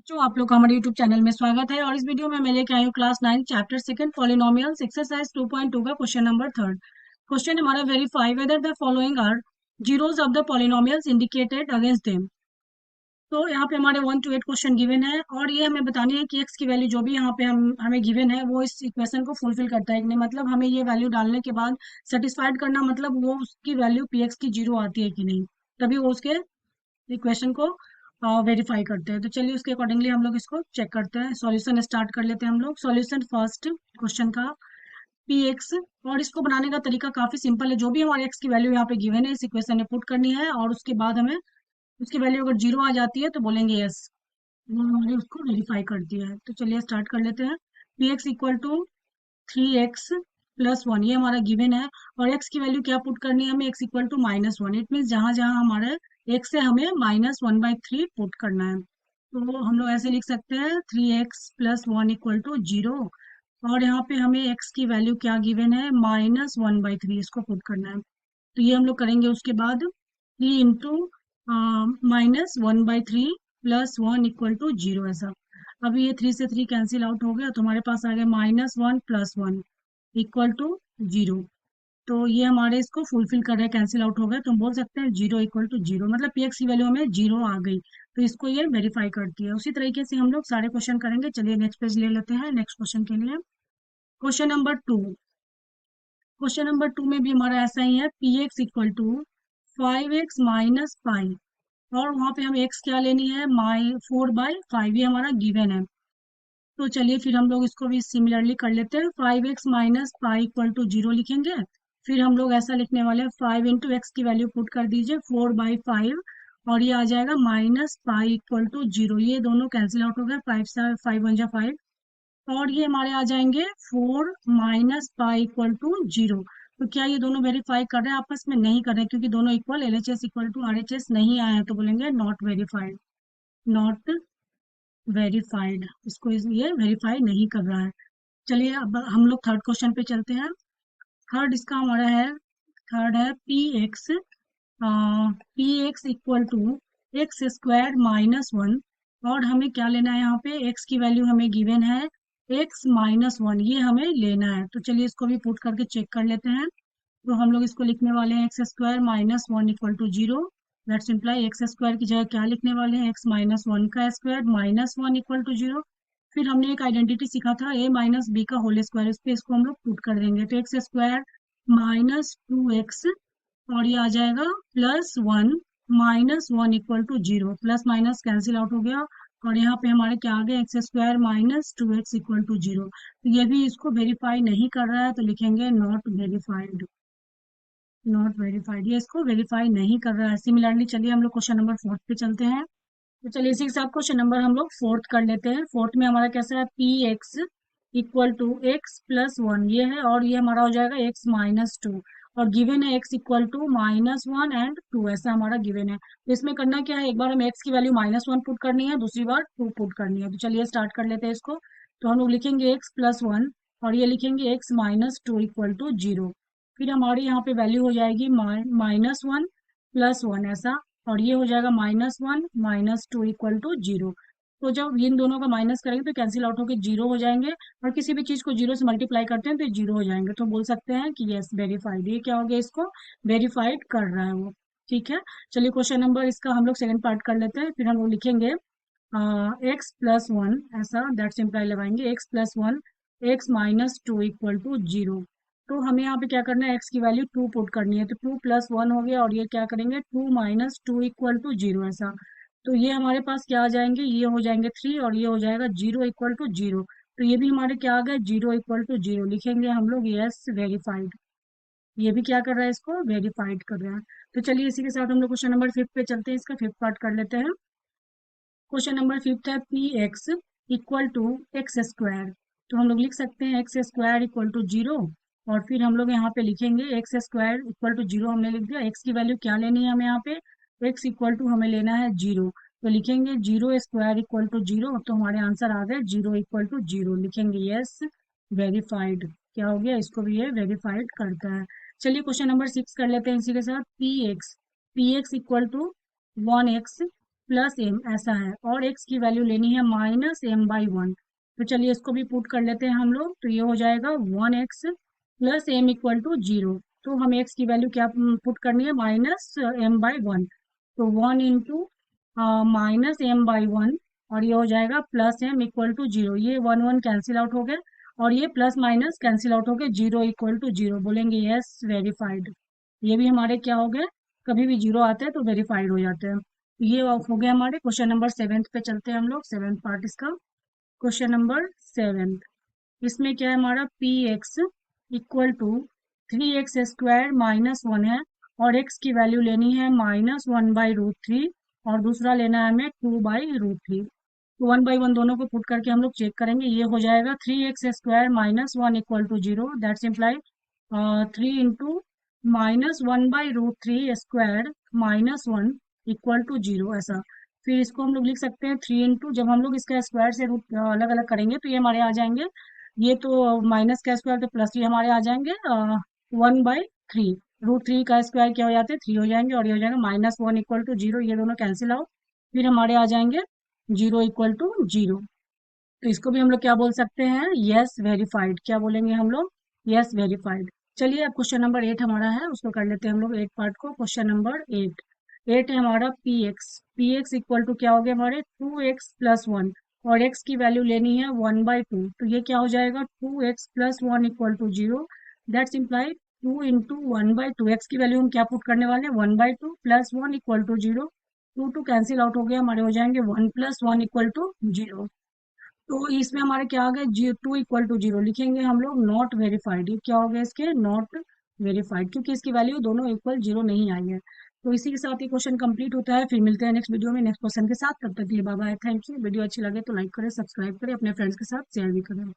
जो आप लोग का हमारे YouTube चैनल में स्वागत है और इस वीडियो में मैं लेके आई हूँ class 9 chapter second polynomials exercise 2.2 का क्वेश्चन नंबर थर्ड। क्वेश्चन हमारा verify whether the following are zeros of the polynomials indicated against them. तो यहाँ पे हमारे 1 to 8 क्वेश्चन गिवन है और ये हमें बतानी है कि एक्स की वैल्यू जो भी यहाँ पे हमें गिवन है वो इस इक्वेशन को फुलफिल करता है कि नहीं। मतलब हमें ये वैल्यू डालने के बाद सेटिस्फाइड करना, मतलब वो उसकी वैल्यू पी एक्स की जीरो आती है कि नहीं, तभी वो उसके इक्वेशन को वेरीफाई करते हैं। तो चलिए उसके अकॉर्डिंगली हम लोग इसको चेक करते हैं। सॉल्यूशन स्टार्ट कर लेते हैं हम लोग। सॉल्यूशन फर्स्ट क्वेश्चन का पी एक्स, और इसको बनाने का तरीका काफी सिंपल है। जो भी हमारे एक्स की वैल्यू यहाँ पे गिवन है इस इक्वेशन में पुट करनी है और उसके बाद हमें उसकी वैल्यू अगर जीरो आ जाती है तो बोलेंगे यस, वो हमारे उसको वेरीफाई कर दिया है। तो चलिए स्टार्ट कर लेते हैं। P x equal to 3x+1, ये हमारा गिवन है और x की वैल्यू क्या पुट करनी है हमें, x equal to -1। It mean जहां जहां हमारे x है हमें -1/3 पुट करना है। तो हम लोग ऐसे लिख सकते हैं 3x+1 इक्वल टू 0, और यहाँ पे हमें x की वैल्यू क्या गिवन है, -1/3, इसको पुट करना है। तो ये हम लोग करेंगे। उसके बाद 3 इंटू -1/3 +1 इक्वल टू 0 ऐसा। अभी ये 3 से 3 कैंसिल आउट हो गया तो हमारे पास आ गया -1 +1 इक्वल टू 0। तो ये हमारे इसको फुलफिल कर रहा है, कैंसिल आउट हो गया तो हम बोल सकते हैं 0 इक्वल टू 0, मतलब पी एक्स की वैल्यू हमें 0 आ गई। तो इसको ये वेरीफाई करती है। उसी तरीके से हम लोग सारे क्वेश्चन करेंगे। चलिए नेक्स्ट पेज ले लेते हैं नेक्स्ट क्वेश्चन के लिए। Question number 2। क्वेश्चन नंबर 2 में भी हमारा ऐसा ही है, P x equal to 5x-5, और वहां पे हमें x क्या लेनी है, 4/5, ये हमारा गिवन है। तो चलिए फिर हम लोग इसको भी सिमिलरली कर लेते हैं। 5x-5 इक्वल टू 0 लिखेंगे। फिर हम लोग ऐसा लिखने वाले हैं, 5 इंटू एक्स की वैल्यू पुट कर दीजिए 4/5, और ये आ जाएगा -5 इक्वल टू 0। ये दोनों कैंसिल आउट हो गए, 5 से 5 1 जा 5, और ये हमारे आ जाएंगे 4 -पाई इक्वल टू 0। तो क्या ये दोनों वेरीफाई कर रहे हैं आपस में, नहीं कर रहे हैं, क्योंकि दोनों equal LHS equal to RHS नहीं आए हैं, तो बोलेंगे नॉट वेरीफाइड। नॉट वेरीफाइड, इसको ये वेरीफाई नहीं कर रहा है। चलिए अब हम लोग थर्ड क्वेश्चन पे चलते हैं। थर्ड इसका हमारा है, थर्ड है P x equal to x² - 1, और हमें क्या लेना है, यहाँ पे x की वैल्यू हमें गिवन है x-1, ये हमें लेना है। तो चलिए इसको भी पुट करके चेक कर लेते हैं। तो हम लोग इसको लिखने वाले हैं x² - 1 equal to 0। That's imply x square की जगह क्या लिखने वाले हैं, x-1 का स्क्वायर -1 इक्वल टू 0। फिर हमने एक आइडेंटिटी सीखा था a-b का होल स्क्वायर, इस पे इसको हम लोग पुट कर देंगे। तो x² - 2x, और ये आ जाएगा +1 -1 equal to 0। Plus minus cancel out हो गया और यहाँ पे हमारे क्या आ गया, x² - 2x इक्वल टू 0। तो ये भी इसको वेरीफाई नहीं कर रहा है, तो लिखेंगे नॉट वेरीफाइड। नॉट वेरीफाइड, ये इसको वेरीफाई नहीं कर रहा है। सिमिलरली चलिए हम लोग क्वेश्चन नंबर 4 पे चलते हैं। तो चलिए इसी के साथ क्वेश्चन नंबर हम लोग 4 कर लेते हैं। 4 में हमारा कैसा है, P x equal to x+1, ये है, और ये हमारा हो जाएगा x-2, और गिवन है x इक्वल टू -1 एंड 2, ऐसा हमारा गिवन है। तो इसमें करना क्या है, एक बार हमें x की वैल्यू -1 पुट करनी है, दूसरी बार 2 पुट करनी है। तो चलिए स्टार्ट कर लेते हैं इसको। तो हम लोग लिखेंगे x+1 और ये लिखेंगे x-2 इक्वल टू 0। फिर हमारी यहाँ पे वैल्यू हो जाएगी -1 + 1 ऐसा, और ये हो जाएगा -1 - 2 इक्वल टू 0। तो जब इन दोनों का माइनस करेंगे तो कैंसिल आउट होकर 0 हो जाएंगे, और किसी भी चीज को 0 से मल्टीप्लाई करते हैं तो 0 हो जाएंगे। तो बोल सकते हैं कि यस वेरीफाइड, ये क्या हो गया, इसको वेरीफाइड कर रहा है वो। ठीक है, चलिए क्वेश्चन नंबर इसका हम लोग सेकंड पार्ट कर लेते हैं। फिर हम लोग लिखेंगे x+1 ऐसा, दैट सिंपलाई लगाएंगे x+1 x-2 इक्वल टू 0। तो हमें यहाँ पे क्या करना है, x की वैल्यू 2 पुट करनी है। तो 2 + 1 हो गया, और ये क्या करेंगे 2 - 2 इक्वल टू 0 ऐसा। तो ये हमारे पास क्या आ जाएंगे, ये हो जाएंगे 3, और ये हो जाएगा 0 इक्वल टू 0। तो ये भी हमारे क्या आ गए, 0 इक्वल टू 0, लिखेंगे हम लोग यस वेरीफाइड। ये भी क्या कर रहा है, इसको वेरीफाइड कर रहा है। तो चलिए इसी के साथ हम लोग क्वेश्चन नंबर 5 पे चलते हैं, इसका 5th पार्ट कर लेते हैं। क्वेश्चन नंबर 5th है P x equal to x²। तो हम लोग लिख सकते हैं x² इक्वल टू 0, और फिर हम लोग यहाँ पे लिखेंगे x² इक्वल टू 0, हमने लिख दिया। x की वैल्यू क्या लेनी है हमें, यहाँ पे x इक्वल टू हमें लेना है 0। तो लिखेंगे 0² इक्वल टू 0, तो हमारे आंसर आ गए 0 इक्वल टू 0, लिखेंगे यस वेरीफाइड। क्या हो गया, इसको भी ये वेरीफाइड करता है। चलिए क्वेश्चन नंबर 6 कर लेते हैं इसी के साथ। P x equal to 1x plus m ऐसा है, और एक्स की वैल्यू लेनी है माइनस एम बाई वन। तो चलिए इसको भी पुट कर लेते हैं हम लोग, तो ये हो जाएगा 1x plus m equal to zero. तो हमें एक्स की वैल्यू क्या पुट करनी है, माइनस एम बाई वन। तो 1 into minus m by one, और ये हो जाएगा plus m equal to zero. ये 1 1 कैंसिल आउट हो गए, और ये प्लस माइनस कैंसिल आउट हो गए, जीरो इक्वल टू जीरो। बोलेंगे यस वेरीफाइड। ये भी हमारे क्या हो गए, कभी भी जीरो आते हैं तो वेरीफाइड हो जाते हैं। ये हो गया हमारे क्वेश्चन नंबर 7 पे। चलते हैं हम लोग 7th पार्ट इसका। क्वेश्चन नंबर 7, इसमें क्या है हमारा, p x equal to 3x² minus one है, और x की वैल्यू लेनी है -1/√3, और दूसरा लेना है हमें 2/√3। तो 1/1 दोनों को पुट करके हम लोग चेक करेंगे। ये हो जाएगा 3x² minus one equal to zero, that's imply 3 into -1/√3² minus one equal to zero, ऐसा। फिर इसको हम लोग लिख सकते हैं 3 इंटू, जब हम लोग इसका स्क्वायर से रूट अलग अलग करेंगे तो ये हमारे आ जाएंगे, ये तो माइनस का स्क्वायर तो प्लस ये हमारे आ जाएंगे 1/3। √3 का स्क्वायर क्या हो जाते हैं, 3 हो जाएंगे, और ये हो जाएगा -1 इक्वल टू जीरो, ये दोनों कैंसिल आउट। फिर हमारे आ जाएंगे जीरो इक्वल टू जीरो। तो इसको भी हम लोग क्या बोल सकते हैं, यस वेरीफाइड। क्या बोलेंगे हम लोग, यस वेरीफाइड। चलिए अब क्वेश्चन नंबर 8 हमारा है, उसको कर लेते हैं हम लोग 8 पार्ट को। क्वेश्चन नंबर 8, 8 है हमारा पी एक्स इक्वल टू क्या हो गया हमारे 2x प्लस वन, और x की वैल्यू लेनी है 1/2। तो ये क्या हो जाएगा 2x plus one equal to zero, that's imply 2 into 1/2। X की वैल्यू हम क्या पुट करने वाले हैं, 1/2 plus one equal to zero. Two two cancel out हो गया, हमारे हो जाएंगे 1 plus one equal to zero. तो इसमें हमारे क्या आ गए, 2 इक्वल टू जीरो लिखेंगे हम लोग, नॉट वेरीफाइड। ये क्या हो गया इसके, नॉट वेरीफाइड, क्योंकि इसकी वैल्यू दोनों इक्वल जीरो नहीं आई है। तो इसी के साथ ये क्वेश्चन कंप्लीट होता है। फिर मिलते हैं नेक्स्ट वीडियो में नेक्स्ट क्वेश्चन के साथ। तब तक के लिए bye bye, thank you. Video अच्छी लगे तो लाइक करें, सब्सक्राइब करें, अपने फ्रेंड्स के साथ शेयर भी करें।